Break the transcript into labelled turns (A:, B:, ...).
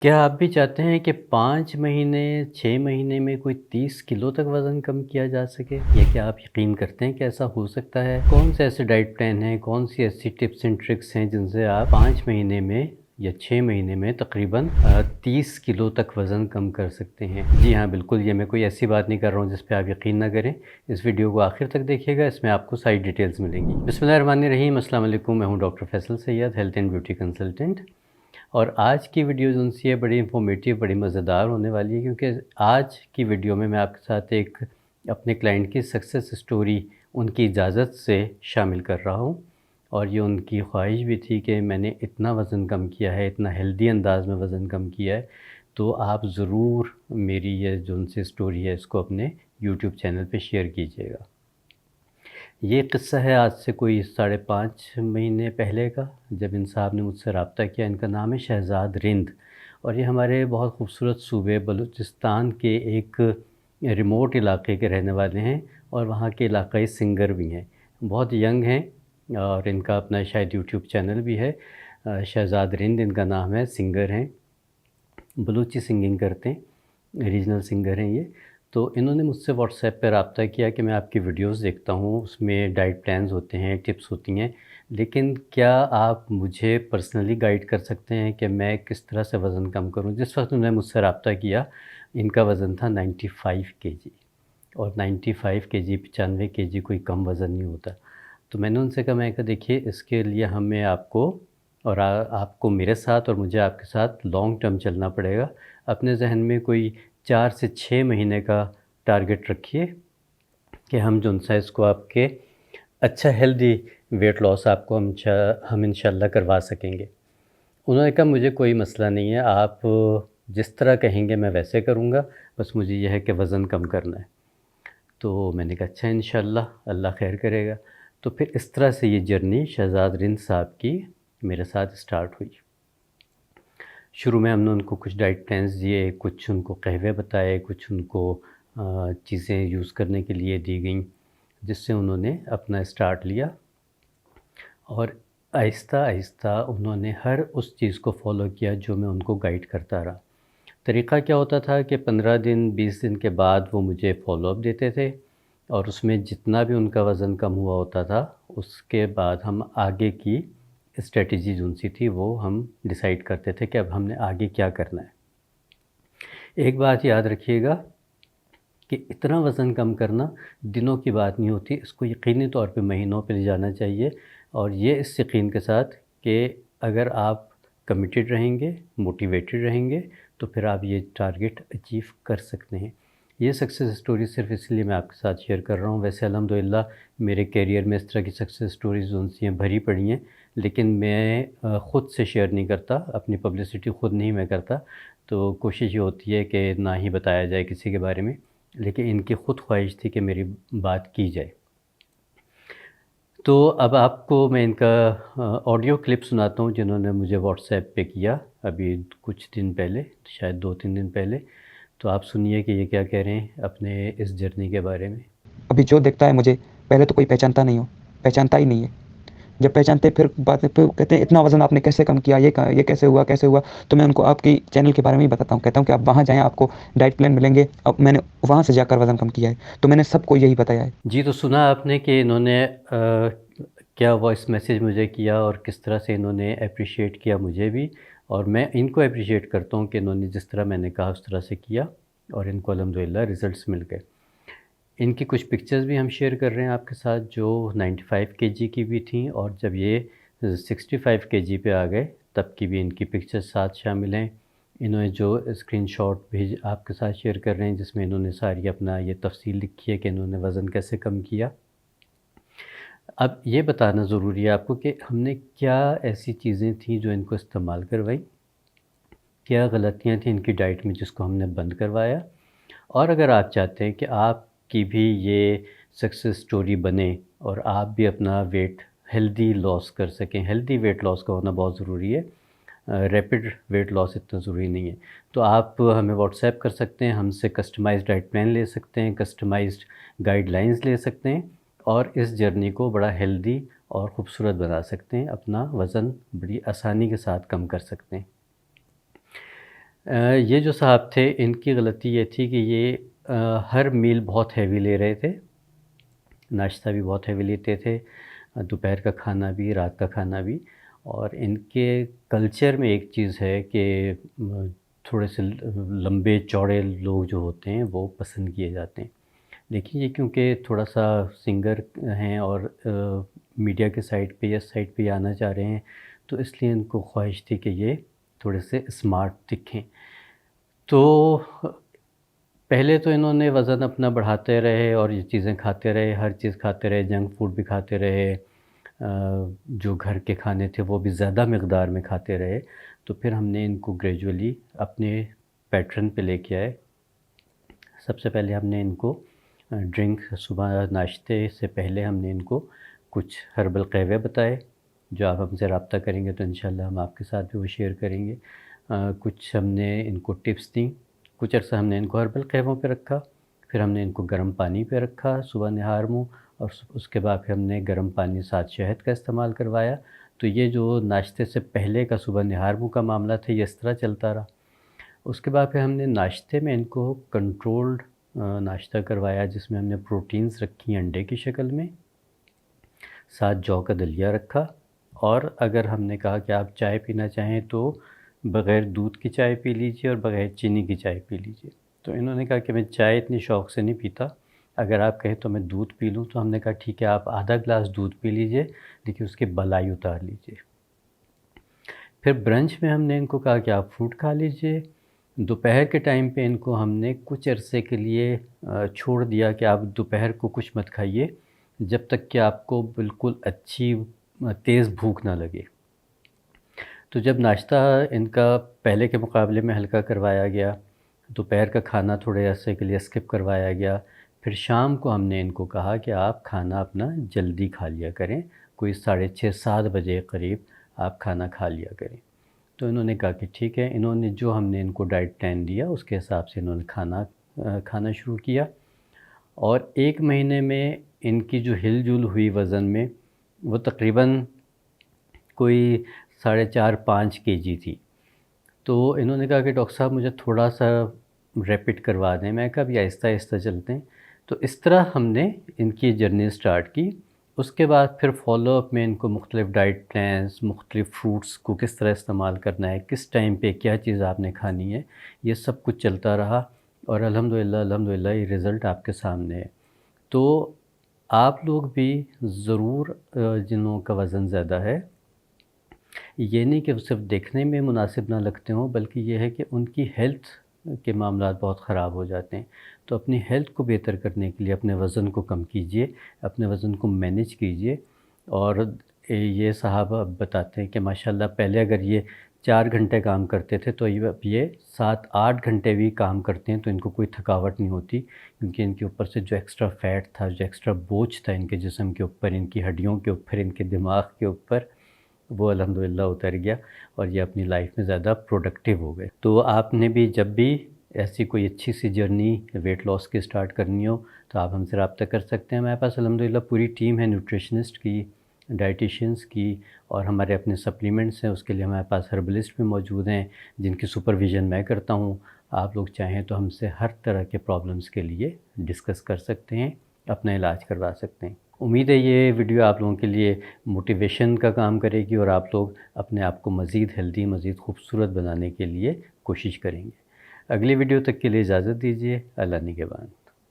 A: क्या आप भी चाहते हैं कि 5 महीने, 6 महीने में कोई 30 किलो तक वज़न कम किया जा सके? या क्या आप यकीन करते हैं कि ऐसा हो सकता है? कौन से ऐसे डाइट प्लान हैं, कौन-सी ऐसी टिप्स एंड ट्रिक्स हैं जिनसे आप 5 महीने में या 6 महीने में तकरीबन 30 किलो तक वज़न कम कर सकते हैं? जी हाँ, बिल्कुल, ये मैं कोई ऐसी बात नहीं कर रहा हूँ जिस पे आप यकीन ना करें। इस वीडियो को आखिर तक देखिएगा, इसमें आपको सारी डिटेल्स मिलेंगी। बिस्मिल्लाहिर्रहमानिर्रहीम, अस्सलाम वालेकुम, मैं हूँ doctor Faisal Syed, health and beauty consultant. और आज की वीडियो जो सी है बड़ी इन्फॉर्मेटिव, बड़ी मज़ेदार होने वाली है, क्योंकि आज की वीडियो में मैं आपके साथ एक अपने क्लाइंट की सक्सेस स्टोरी उनकी इजाज़त से शामिल कर रहा हूँ। और ये उनकी ख्वाहिश भी थी कि मैंने इतना वज़न कम किया है, इतना हेल्दी अंदाज़ में वज़न कम किया है, तो आप ज़रूर मेरी ये जो उनसे स्टोरी है इसको अपने यूट्यूब चैनल पे शेयर कीजिएगा। ये किस्सा है आज से कोई साढ़े 5 महीने पहले का, जब इन साहब ने मुझसे रब्ता किया। इनका नाम है शहज़ाद रिंद, और ये हमारे बहुत खूबसूरत सूबे बलूचिस्तान के एक रिमोट इलाके के रहने वाले हैं, और वहाँ के इलाकाई सिंगर भी हैं। बहुत यंग हैं और इनका अपना शायद यूट्यूब चैनल भी है। शहज़ाद रिंद इनका नाम है, सिंगर हैं, बलूची सिंगिंग करते हैं, रीजनल सिंगर हैं ये। तो इन्होंने मुझसे व्हाट्सएप पे रब्ता किया कि मैं आपकी वीडियोस देखता हूँ, उसमें डाइट प्लान्स होते हैं, टिप्स होती हैं, लेकिन क्या आप मुझे पर्सनली गाइड कर सकते हैं कि मैं किस तरह से वज़न कम करूँ? जिस वक़्त उन्होंने मुझसे रब्ता किया, इनका वज़न था 95 केजी, और 95 केजी, 95 केजी कोई कम वज़न नहीं होता। तो मैंने उनसे कहा, मैं कहा देखिए, इसके लिए हमें आपको और आपको मेरे साथ और मुझे आपके साथ लॉन्ग टर्म चलना पड़ेगा। अपने ज़हन में कोई 4 से 6 महीने का टारगेट रखिए कि हम जो सा इसको आपके अच्छा हेल्दी वेट लॉस आपको हम इंशाल्लाह करवा सकेंगे। उन्होंने कहा मुझे कोई मसला नहीं है, आप जिस तरह कहेंगे मैं वैसे करूँगा, बस मुझे ये है कि वज़न कम करना है। तो मैंने कहा अच्छा, इंशाल्लाह अल्लाह खैर करेगा। तो फिर इस तरह से ये जर्नी शहज़ाद रिंद साहब की मेरे साथ स्टार्ट हुई। शुरू में हमने उनको कुछ डाइट प्लान्स दिए, कुछ उनको कहवे बताए, कुछ उनको चीज़ें यूज़ करने के लिए दी गईं, जिससे उन्होंने अपना स्टार्ट लिया। और आहिस्ता-आहिस्ता उन्होंने हर उस चीज़ को फ़ॉलो किया जो मैं उनको गाइड करता रहा। तरीक़ा क्या होता था कि 15 दिन, 20 दिन के बाद वो मुझे फ़ॉलो-अप देते थे, और उसमें जितना भी उनका वज़न कम हुआ होता था, उसके बाद हम आगे की स्ट्रैटेजी जो-सी थी वो हम डिसाइड करते थे कि अब हमने आगे क्या करना है। एक बात याद रखिएगा कि इतना वज़न कम करना दिनों की बात नहीं होती, इसको यकीनी तौर पे महीनों पे ले जाना चाहिए, और ये इस यकीन के साथ कि अगर आप कमिटेड रहेंगे, मोटिवेटेड रहेंगे, तो फिर आप ये टारगेट अचीव कर सकते हैं। ये सक्सेस स्टोरी सिर्फ़ इसलिए मैं आपके साथ शेयर कर रहा हूँ। वैसे अल्हम्दुलिल्लाह मेरे करियर में इस तरह की सक्सेस स्टोरीज़ जो-सी हैं भरी पड़ी हैं, लेकिन मैं ख़ुद से शेयर नहीं करता, अपनी पब्लिसिटी ख़ुद नहीं मैं करता। तो कोशिश ये होती है कि ना ही बताया जाए किसी के बारे में, लेकिन इनकी ख़ुद ख्वाहिश थी कि मेरी बात की जाए। तो अब आपको मैं इनका ऑडियो क्लिप सुनाता हूँ जिन्होंने मुझे व्हाट्सएप पे किया अभी कुछ दिन पहले, शायद 2-3 दिन पहले। तो आप सुनिए कि ये क्या कह रहे हैं अपने इस जर्नी के बारे में।
B: अभी जो देखता है मुझे, पहले तो कोई पहचानता ही नहीं है। जब पहचानते फिर बाद में फिर कहते हैं इतना वज़न आपने कैसे कम किया? ये कैसे हुआ, कैसे हुआ? तो मैं उनको आपकी चैनल के बारे में ही बताता हूँ। कहता हूँ कि आप वहाँ जाएँ, आपको डाइट प्लान मिलेंगे। अब मैंने वहाँ से जाकर वज़न कम किया है। तो मैंने सबको यही बताया है।
A: जी, तो सुना आपने कि इन्होंने क्या वॉइस मैसेज मुझे किया और किस तरह से इन्होंने एप्रिशिएट किया मुझे भी, और मैं इनको एप्रिशिएट करता हूँ कि इन्होंने जिस तरह मैंने कहा उस तरह से किया, और इनको अल्हम्दुलिल्लाह रिज़ल्ट्स मिल गए। इनकी कुछ पिक्चर्स भी हम शेयर कर रहे हैं आपके साथ, जो 95 केजी की भी थी, और जब ये 65 केजी पे आ गए तब की भी इनकी पिक्चर्स साथ शामिल हैं। इन्होंने जो स्क्रीनशॉट भेज आपके साथ शेयर कर रहे हैं, जिसमें इन्होंने सारी अपना ये तफ़सील लिखी है कि इन्होंने वज़न कैसे कम किया। अब ये बताना ज़रूरी है आपको कि हमने क्या ऐसी चीज़ें थी जो इनको इस्तेमाल करवाई, क्या गलतियाँ थी इनकी डाइट में जिसको हमने बंद करवाया। और अगर आप चाहते हैं कि आपकी भी ये सक्सेस स्टोरी बने और आप भी अपना वेट हेल्दी लॉस कर सकें, हेल्दी वेट लॉस का होना बहुत ज़रूरी है, रैपिड वेट लॉस इतना ज़रूरी नहीं है। तो आप हमें व्हाट्सएप कर सकते हैं, हमसे कस्टमाइज़्ड डाइट प्लान ले सकते हैं, कस्टमाइज़्ड गाइडलाइंस ले सकते हैं, और इस जर्नी को बड़ा हेल्दी और ख़ूबसूरत बना सकते हैं, अपना वज़न बड़ी आसानी के साथ कम कर सकते हैं। یہ جو صاحب تھے ان کی غلطی یہ تھی کہ یہ ہر میل بہت ہیوی لے رہے تھے، ناشتہ بھی بہت ہیوی لیتے تھے، دوپہر کا کھانا بھی، رات کا کھانا بھی، اور ان کے کلچر میں ایک چیز ہے کہ تھوڑے سے لمبے چوڑے لوگ جو ہوتے ہیں وہ پسند کیے جاتے ہیں، لیکن یہ کیونکہ تھوڑا سا سنگر ہیں اور میڈیا کے سائٹ پہ یا سائٹ پہ آنا چاہ رہے ہیں، تو اس لیے ان کو خواہش تھی کہ یہ تھوڑے سے اسمارٹ دکھیں. تو پہلے تو انہوں نے وزن اپنا بڑھاتے رہے اور یہ چیزیں کھاتے رہے، ہر چیز کھاتے رہے، جنک فوڈ بھی کھاتے رہے، جو گھر کے کھانے تھے وہ بھی زیادہ مقدار میں کھاتے رہے. تو پھر ہم نے ان کو گریجولی اپنے پیٹرن پہ لے کے آئے. سب سے پہلے ہم نے ان کو ڈرنک، صبح ناشتے سے پہلے ہم نے ان کو کچھ ہربل قہوے بتائے، جو آپ ہم سے رابطہ کریں گے تو انشاءاللہ ہم آپ کے ساتھ بھی وہ شیئر کریں گے. کچھ ہم نے ان کو ٹپس دیں. کچھ عرصہ ہم نے ان کو ہربل قہووں پہ رکھا، پھر ہم نے ان کو گرم پانی پہ رکھا صبح نہار منہ، اور اس کے بعد پھر ہم نے گرم پانی ساتھ شہد کا استعمال کروایا. تو یہ جو ناشتے سے پہلے کا صبح نہار منہ کا معاملہ تھا یہ اس طرح چلتا رہا. اس کے بعد پھر ہم نے ناشتے میں ان کو کنٹرولڈ ناشتہ کروایا، جس میں ہم نے پروٹینز رکھی انڈے کی شکل میں، ساتھ جو کا دلیہ رکھا، اور اگر ہم نے کہا کہ آپ چائے پینا چاہیں تو بغیر دودھ کی چائے پی لیجئے اور بغیر چینی کی چائے پی لیجئے. تو انہوں نے کہا کہ میں چائے اتنی شوق سے نہیں پیتا، اگر آپ کہیں تو میں دودھ پی لوں. تو ہم نے کہا ٹھیک ہے آپ آدھا گلاس دودھ پی لیجئے، لیکن اس کی بلائی اتار لیجئے. پھر برنچ میں ہم نے ان کو کہا کہ آپ فروٹ کھا لیجئے. دوپہر کے ٹائم پہ ان کو ہم نے کچھ عرصے کے لیے چھوڑ دیا کہ آپ دوپہر کو کچھ مت کھائیے جب تک کہ آپ کو بالکل اچھی تیز بھوک نہ لگے. تو جب ناشتہ ان کا پہلے کے مقابلے میں ہلکا کروایا گیا، دوپہر کا کھانا تھوڑے عرصے کے لیے اسکپ کروایا گیا، پھر شام کو ہم نے ان کو کہا کہ آپ کھانا اپنا جلدی کھا لیا کریں، کوئی 6:30-7 بجے قریب آپ کھانا کھا لیا کریں. تو انہوں نے کہا کہ ٹھیک ہے. انہوں نے جو ہم نے ان کو ڈائٹ پلان دیا اس کے حساب سے انہوں نے کھانا شروع کیا، اور 1 مہینے میں ان کی جو ہل جل ہوئی وزن میں وہ تقریباً کوئی 4.5-5 kg تھی. تو انہوں نے کہا کہ ڈاکٹر صاحب مجھے تھوڑا سا ریپٹ کروا دیں. میں کہا بھی آہستہ آہستہ چلتے ہیں. تو اس طرح ہم نے ان کی جرنی سٹارٹ کی. اس کے بعد پھر فالو اپ میں ان کو مختلف ڈائٹ پلانز، مختلف فروٹس کو کس طرح استعمال کرنا ہے، کس ٹائم پہ کیا چیز آپ نے کھانی ہے، یہ سب کچھ چلتا رہا، اور الحمدللہ یہ رزلٹ آپ کے سامنے ہے. تو آپ لوگ بھی ضرور، جنہوں کا وزن زیادہ ہے، یہ نہیں کہ وہ صرف دیکھنے میں مناسب نہ لگتے ہوں، بلکہ یہ ہے کہ ان کی ہیلتھ کے معاملات بہت خراب ہو جاتے ہیں. تو اپنی ہیلتھ کو بہتر کرنے کے لیے اپنے وزن کو کم کیجئے، اپنے وزن کو مینیج کیجئے. اور یہ صاحب اب بتاتے ہیں کہ ماشاءاللہ پہلے اگر یہ 4 گھنٹے کام کرتے تھے تو اب یہ 7-8 گھنٹے بھی کام کرتے ہیں تو ان کو کوئی تھکاوٹ نہیں ہوتی، کیونکہ ان کے اوپر سے جو ایکسٹرا فیٹ تھا، جو ایکسٹرا بوجھ تھا ان کے جسم کے اوپر، ان کی ہڈیوں کے اوپر، ان کے دماغ کے اوپر، وہ الحمدللہ اتر گیا، اور یہ اپنی لائف میں زیادہ پروڈکٹیو ہو گئے. تو آپ نے بھی جب بھی ایسی کوئی اچھی سی جرنی ویٹ لاس کی سٹارٹ کرنی ہو تو آپ ہم سے رابطہ کر سکتے ہیں. ہمارے پاس الحمدللہ پوری ٹیم ہے، نیوٹریشنسٹ کی، ڈائٹیشینس کی، اور ہمارے اپنے سپلیمنٹس ہیں. اس کے لیے ہمارے پاس ہربلسٹ بھی موجود ہیں جن کی سپرویژن میں کرتا ہوں. آپ لوگ چاہیں تو ہم سے ہر طرح کے پرابلمس کے لیے ڈسکس کر سکتے ہیں، اپنا علاج کروا سکتے ہیں. امید ہے یہ ویڈیو آپ لوگوں کے لیے موٹیویشن کا کام کرے گی، اور آپ لوگ اپنے آپ کو مزید ہیلدی، مزید خوبصورت بنانے کے لیے کوشش کریں گے. اگلی ویڈیو تک کے لیے اجازت دیجیے. اللہ نگہبان.